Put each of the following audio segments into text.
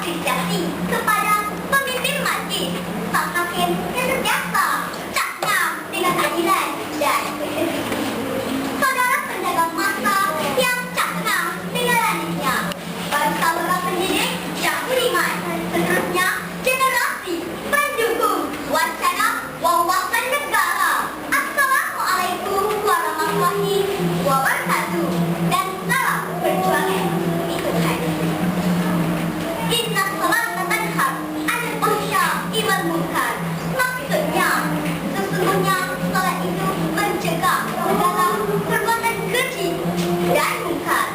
apresiasi kepada pemimpin majlis, sang hakim yang sentiasa cakna dengan keadilan dan konstitusi. Saudara penjaga masa yang cakna dengan lanitnya, bangsa orang pendidik yang budiman, seterusnya generasi pendukung wacana wawasan negara. Assalamualaikum warahmatullahi wabarakatuh dan salam perjuangan. Itu kan. Inna salata tanha 'anil fahsya'i wal munkar. Maksudnya, sesungguhnya salat itu mencegah segala perbuatan keji dan munkar.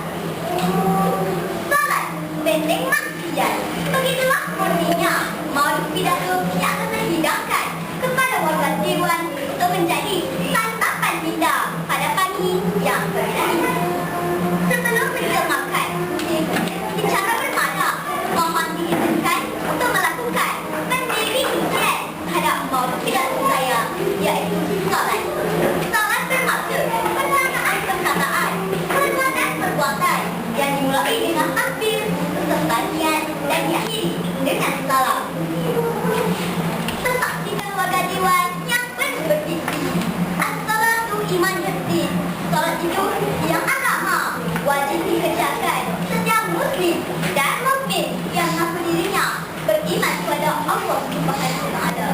Salat benteng maksiat. Begitulah murninya maulid pidato yang akan dihidangkan kepada warga Dewan untuk menjadi santapan kita pada pagi yang berani. Sebelum menjelmakan bicara bermana, mohon diizinkan untuk melakukan pendiri ujian terhadap maulid pidato saya, iaitu salat. Salat bermaksud perkataan perbuatan yang dimulai dengan takbir, beserta niat dan diakhiri dengan salam. Saksikan warga Dewan yang berdiksi, as-salatu iman berdiri. Salat itu yang agama wajib dikerjakan setiap muslim dan mukmin yang mengaku dirinya beriman kepada Allah Subhanahu wa taala.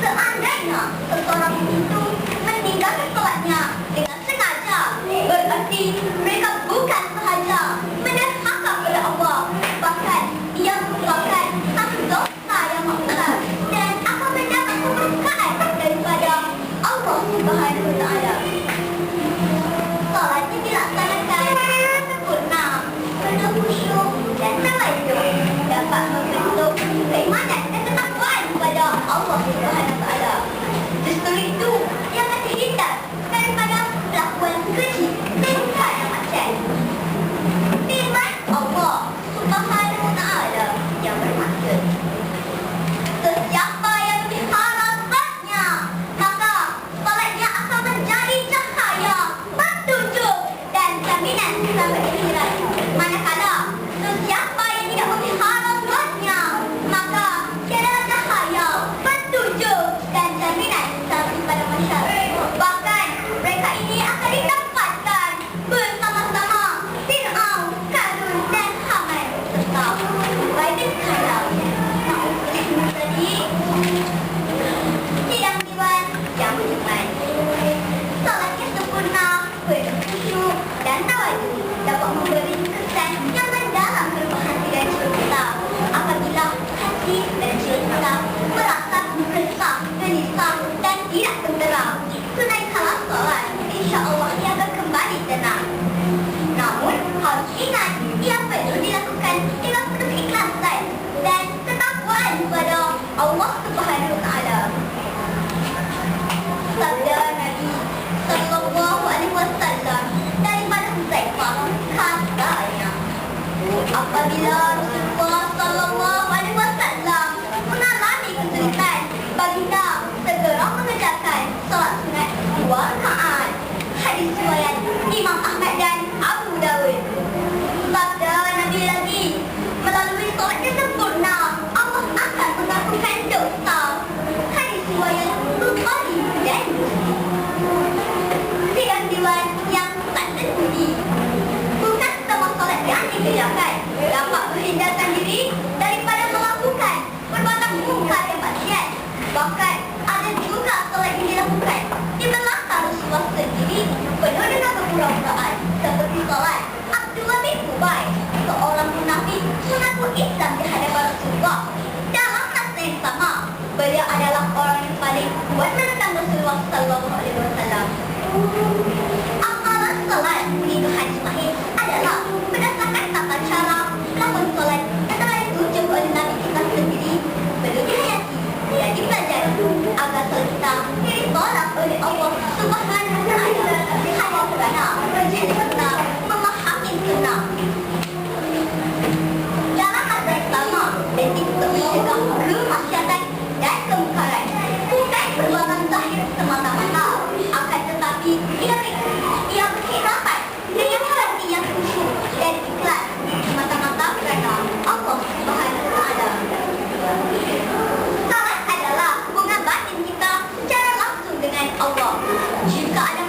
Seandainya seseorang itu meninggalkan salatnya dengan sengaja, berarti mereka bukan sahaja menderhaka kepada Allah, bahkan ia merupakan satu dosa yang besar dan akan mendapat kemurkaan daripada Allah Subhanahu wa taala. Salat dilaksanakan sempurna, penuh khusyuk dan tawaduk, dapat membentuk keimanan dan ketakwaan kepada Allah Subhanahu wa taala. Justru itu yang akan dihindar daripada pelakuan keji dan munkar yang macam firman Allah Subhanahu wa taala yang bermaksud, sesiapa yang pelihara salatnya, maka salatnya akan menjadi cahaya, petunjuk dan jaminan sampai akhirat. Manakala sesiapa yang tidak memelihara salatnya, maka tiada cahaya, petunjuk dan jaminan sampai pada masyarakat. Bahkan mereka ini akan ditempatkan bersama-sama Fir'aun, Qarun dan Haman serta Ubaidah Khalaf. Tadi sidang Dewan yang beriman, salatnya sempurna, penuh khusyuk dan tawaduk, dapat memberi kesan yang mendalam berupa hati dan jiwa kita. Apabila hati dan jiwa kita merasa resah, gelisah dan tidak tenteram, tunaikanlah salat, insya-Allah ia akan kembali tenang. Namun harus ingat, ia perlu dilakukan dengan penuh ikhlasan dan ketakwaan kepada Allah Subhanahu wa taala. Sabda Nabi sallallahu alaihi wasallam daripada Huzaifah, katanya, apabila Rasulullah sallallahu alaihi wasallam mengalami kesulitan, baginda segera mengerjakan salat sunat 2 rakaat. Hadis riwayat Imam Ahmad dan Abu Dawud. Sabda Nabi lagi, melalui salat yang sempurna, Allah akan mengampunkan dosa. Hadis riwayat Bukhari dan Muslim. Sidang Dewan yang tak terpuji, bukan semua salat yang dikerjakan dapat menghindarkan diri daripada melakukan perbuatan munkar dan maksiat. Bahkan ada juga salat yang dilakukan di belakang Rasulullah sendiri penuh dengan kepura-puraan, seperti salat Abdullah bin Ubay, seorang munafik mengaku Islam di hadapan Rasulullah. Dalam masa yang sama, beliau adalah orang yang paling kuat menentang Rasulullah sallallahu alaihi wasallam. Amalan salat menurut hadis sahih adalah berdasarkan tata cara melakukan salat yang telah ditunjuk oleh Nabi kita sendiri, perlu dihayati dan dipelajari agar salat kita ditolak oleh Allah Subhanahu wa taala. Hanya kerana menjadi benar, memahami benar. Dalam masa yang sama, penting untuk mencegah kemaksiatan dan kemungkaran, bukan perbuatan zahir semata-mata, akan tetapi ia berhadapan dengan hati yang khusyuk dan ikhlas, semata-mata kerana Jika ada